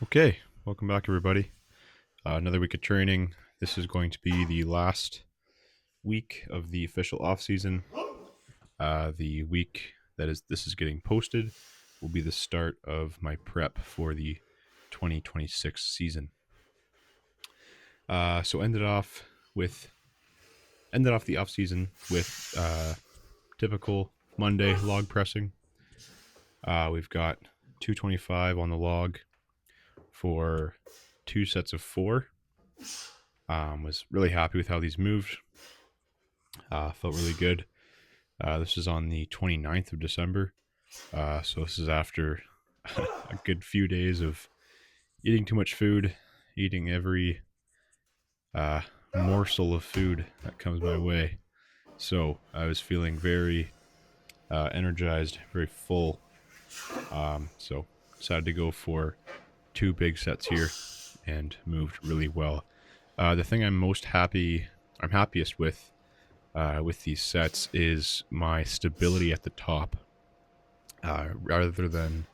Okay, welcome back, everybody. Another week of training. This is going to be the last week of the official off season. The week that this is getting posted will be the start of my prep for the 2026 season. So ended off the off season with typical Monday log pressing. We've got 225 on the log for 2 sets of 4. Was really happy with how these moved. Felt really good. This is on the 29th of December. So this is after a good few days of eating too much food, eating every uh, morsel of food that comes my way. So I was feeling very energized, very full. So decided to go for 2 big sets here and moved really well. The thing I'm happiest with these sets is my stability at the top, rather than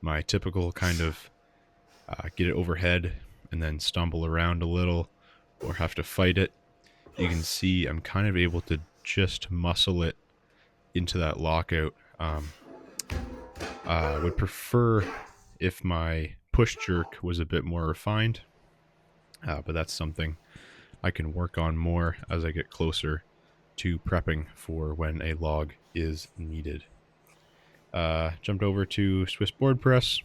my typical kind of get it overhead and then stumble around a little or have to fight it. You can see I'm kind of able to just muscle it into that lockout. I would prefer if my push jerk was a bit more refined, but that's something I can work on more as I get closer to prepping for when a log is needed. Jumped over to Swiss board press.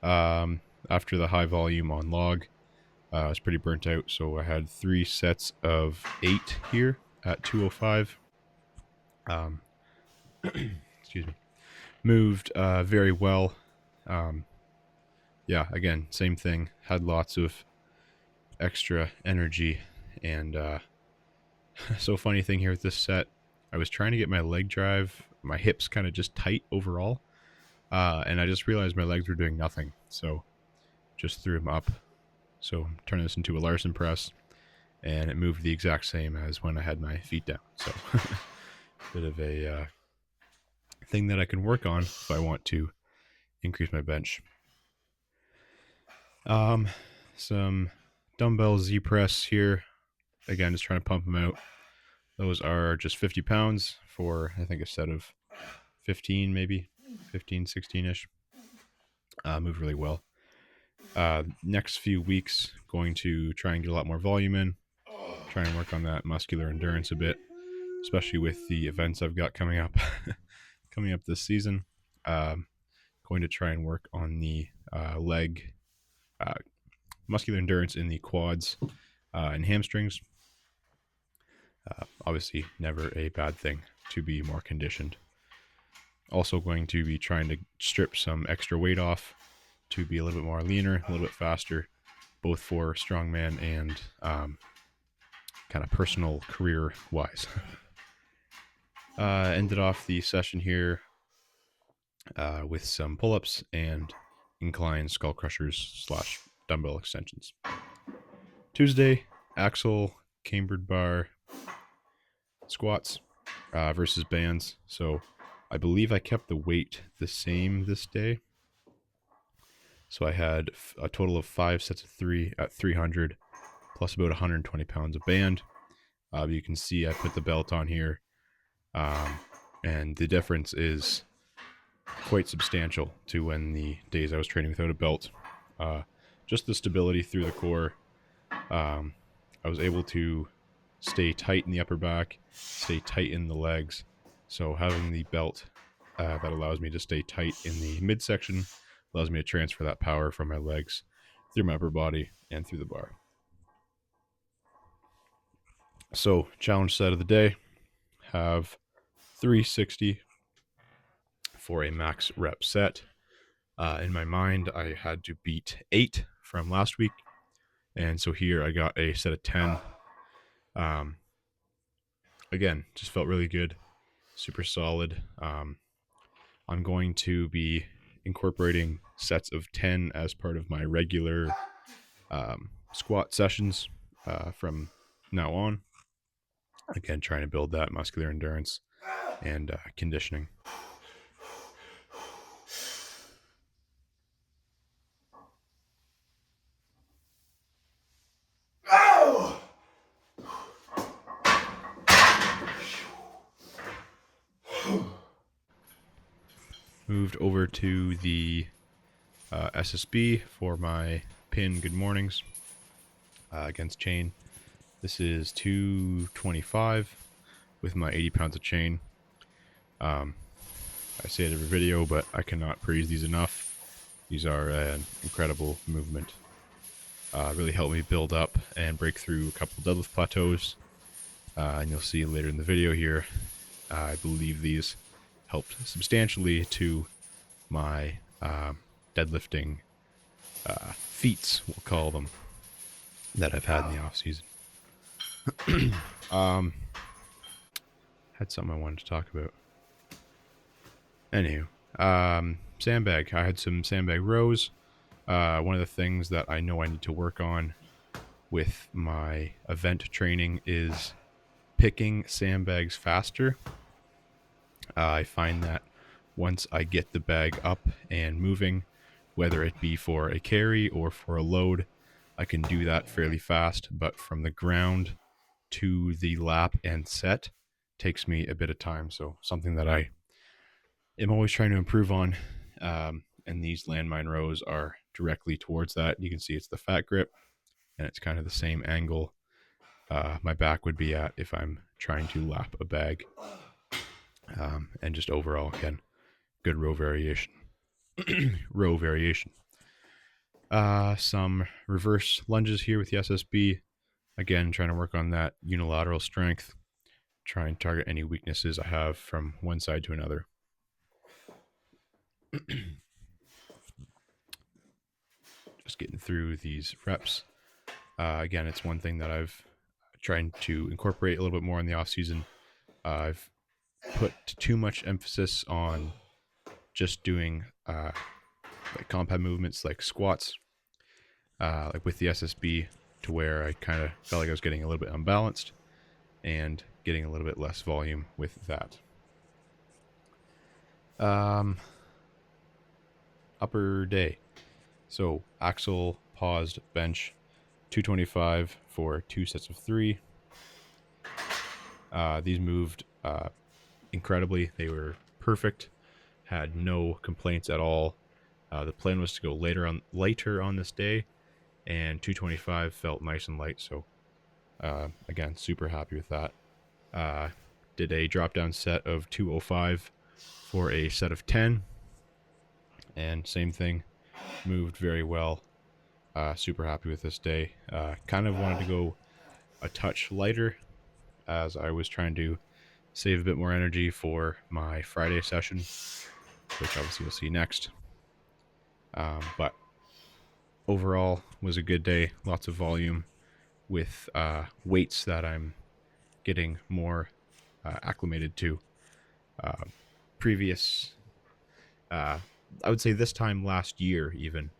After the high volume on log, I was pretty burnt out, so I had 3 sets of 8 here at 205. Um, excuse me. Moved very well. Um, yeah, again, same thing. Had lots of extra energy, and so funny thing here with this set, I was trying to get my leg drive, my hips kind of just tight overall, and I just realized my legs were doing nothing, so just threw them up. So I'm turning this into a Larson press, and it moved the exact same as when I had my feet down. So bit of a thing that I can work on if I want to increase my bench. Some dumbbell Z press here. Again, just trying to pump them out. Those are just 50 pounds for, I think, a set of 15, maybe 15, 16-ish. Moved really well. Next few weeks, going to try and get a lot more volume in. Try and work on that muscular endurance a bit, especially with the events I've got coming up this season. Going to try and work on the leg muscular endurance in the quads and hamstrings. Obviously, never a bad thing to be more conditioned. Also going to be trying to strip some extra weight off to be a little bit more leaner, a little bit faster, both for strongman and kind of personal career wise. Ended off the session here with some pull-ups and incline skull crushers / dumbbell extensions. Tuesday, axle, cambered bar, squats versus bands. So I believe I kept the weight the same this day. So I had a total of 5 sets of 3 at 300 plus about 120 pounds of band. You can see I put the belt on here, and the difference is quite substantial to when the days I was training without a belt. Just the stability through the core. I was able to stay tight in the upper back, stay tight in the legs. So having the belt that allows me to stay tight in the midsection allows me to transfer that power from my legs through my upper body and through the bar. So challenge set of the day, have 360 for a max rep set. In my mind, I had to beat 8 from last week. And so here I got a set of 10. Again, just felt really good, super solid. I'm going to be incorporating sets of 10 as part of my regular squat sessions from now on. Again, trying to build that muscular endurance and conditioning. moved over to the SSB for my pin good mornings against chain. This is 225 with my 80 pounds of chain. I say it every video, but I cannot praise these enough. These are an incredible movement. Really helped me build up and break through a couple deadlift plateaus. And you'll see later in the video here, I believe these helped substantially to my deadlifting feats, we'll call them, that I've had in the off season. Had something I wanted to talk about. Anywho, sandbag. I had some sandbag rows. One of the things that I know I need to work on with my event training is picking sandbags faster. I find that once I get the bag up and moving, whether it be for a carry or for a load, I can do that fairly fast, but from the ground to the lap and set takes me a bit of time. So something that I am always trying to improve on. And these landmine rows are directly towards that. You can see it's the fat grip, and it's kind of the same angle my back would be at if I'm trying to lap a bag. And just overall, again, good row variation. Row variation. Some reverse lunges here with the SSB. Again, trying to work on that unilateral strength. Try and target any weaknesses I have from one side to another. Just getting through these reps. Again, it's one thing that I've tried to incorporate a little bit more in the off season. I've put too much emphasis on just doing like compound movements like squats, like with the SSB, to where I kind of felt like I was getting a little bit unbalanced and getting a little bit less volume with that. Upper day. So axle paused bench, 225 for 2 sets of 3. These moved incredibly. They were perfect. Had no complaints at all. The plan was to go later on this day, and 225 felt nice and light. So again, super happy with that. Did a drop down set of 205 for a set of 10, and same thing, moved very well. Super happy with this day. Kind of wanted to go a touch lighter, as I was trying to save a bit more energy for my Friday session, which obviously we'll see next. But overall was a good day. Lots of volume with weights that I'm getting more acclimated to. Previous, I would say this time last year, even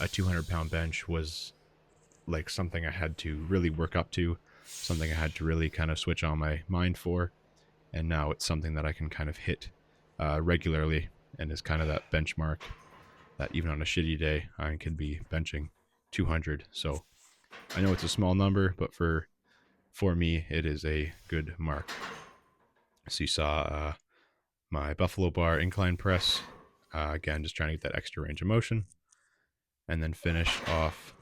a 200-pound bench was like something I had to really work up to, something I had to really kind of switch on my mind for. And now it's something that I can kind of hit regularly, and is kind of that benchmark that even on a shitty day, I can be benching 200. So I know it's a small number, but for me, it is a good mark. So you saw my Buffalo Bar incline press. Again, just trying to get that extra range of motion. And then finish off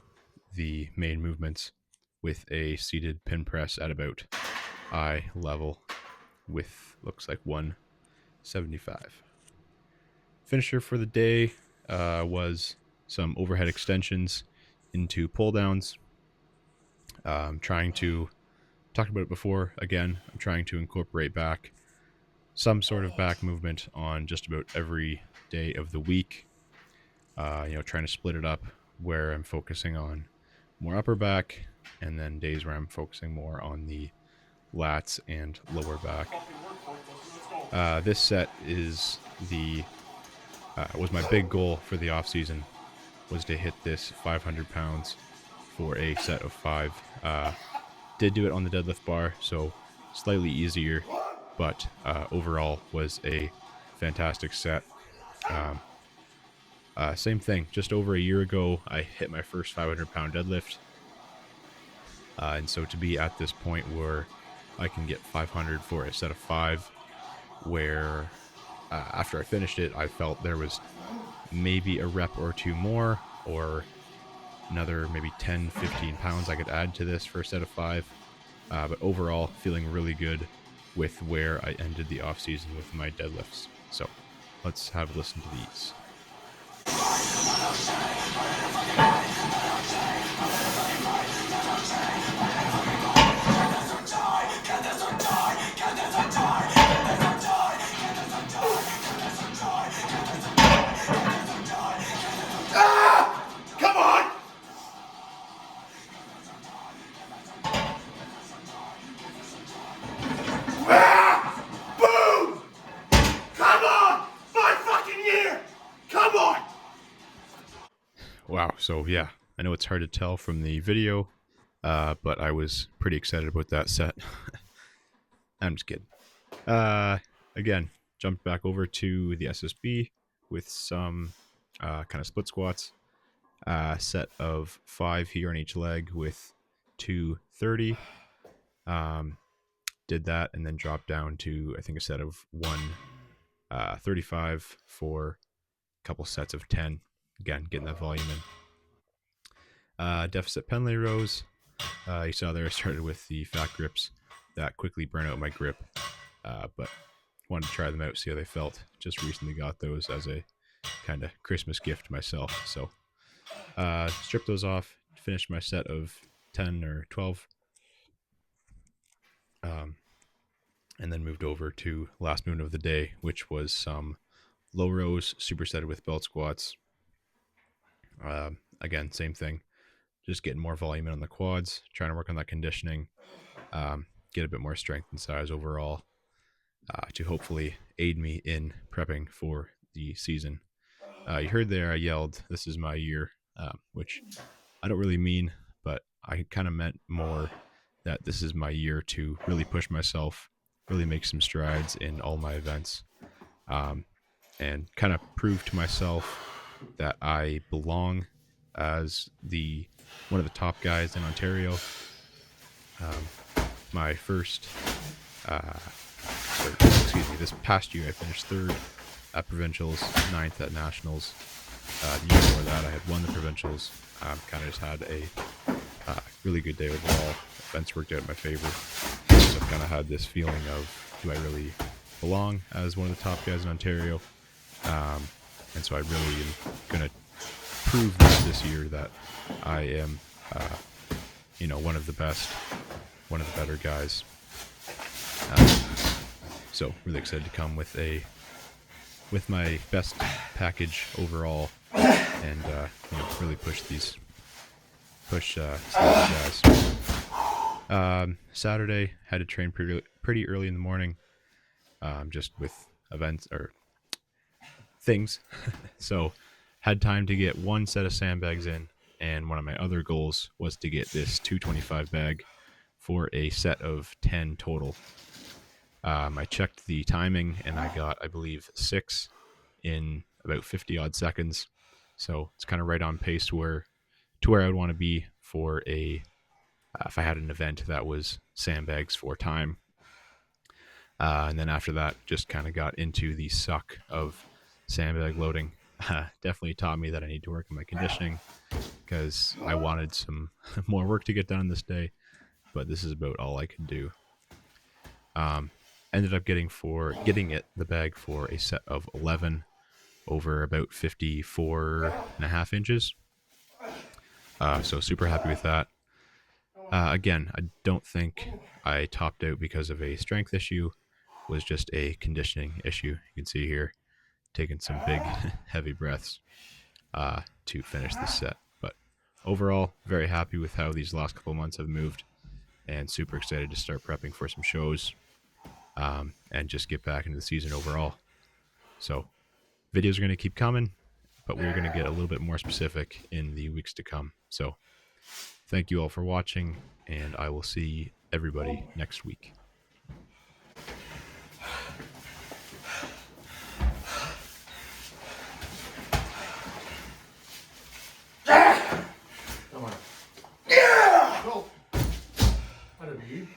the main movements with a seated pin press at about eye level with, looks like, 175. Finisher for the day was some overhead extensions into pull downs. I'm trying to, talked about it before, again, I'm trying to incorporate back some sort of back movement on just about every day of the week. Trying to split it up where I'm focusing on more upper back, and then days where I'm focusing more on the lats and lower back. This set is was my big goal for the off season, was to hit this 500 pounds for a set of 5. Did do it on the deadlift bar, so slightly easier, but overall was a fantastic set. Same thing, just over a year ago, I hit my first 500-pound deadlift. And so to be at this point where I can get 500 for a set of 5, where after I finished it, I felt there was maybe a rep or two more, or another maybe 10, 15 pounds I could add to this for a set of 5. But overall, feeling really good with where I ended the off season with my deadlifts. So let's have a listen to these. Come on! Boom! Come on! My fucking year! Come on! Wow. So yeah, I know it's hard to tell from the video, but I was pretty excited about that set. I'm just kidding. Again, jumped back over to the SSB with some kind of split squats. Set of 5 here on each leg with 230. Did that and then dropped down to, I think, a set of 135 for a couple sets of 10. Again, getting that volume in. Deficit pendlay rows. You saw there I started with the fat grips that quickly burn out my grip, but wanted to try them out, see how they felt. Just recently got those as a kind of Christmas gift myself. So stripped those off, finished my set of 10 or 12, and then moved over to last movement of the day, which was some low rows supersetted with belt squats. Again, same thing, just getting more volume in on the quads, trying to work on that conditioning, get a bit more strength and size overall, to hopefully aid me in prepping for the season. You heard there I yelled, "This is my year," which I don't really mean, but I kind of meant more that this is my year to really push myself, really make some strides in all my events, and kind of prove to myself that I belong as one of the top guys in Ontario. My first, this past year I finished 3rd at provincials, 9th at nationals. The year before that I had won the provincials. Kind of just had a really good day overall. Events worked out in my favor. So I've kind of had this feeling of, do I really belong as one of the top guys in Ontario? And so I really am going to prove this year that I am, one of the best, one of the better guys. So really excited to come with my best package overall, and really push guys. Saturday had to train pretty early in the morning, just with events or things. So had time to get one set of sandbags in, and one of my other goals was to get this 225 bag for a set of 10 total. I checked the timing and I got, I believe, 6 in about 50 odd seconds. So it's kind of right on pace to where I would want to be for if I had an event that was sandbags for time. And then after that, just kind of got into the suck of sandbag loading. Definitely taught me that I need to work on my conditioning, because I wanted some more work to get done this day, but this is about all I could do. Ended up getting the bag for a set of 11 over about 54.5 inches. So super happy with that. Again, I don't think I topped out because of a strength issue. It was just a conditioning issue. You can see here, taking some big, heavy breaths to finish this set. But overall, very happy with how these last couple months have moved, and super excited to start prepping for some shows, and just get back into the season overall. So videos are going to keep coming, but we're going to get a little bit more specific in the weeks to come. So thank you all for watching, and I will see everybody next week. Come on. Yeah! Go. I don't need.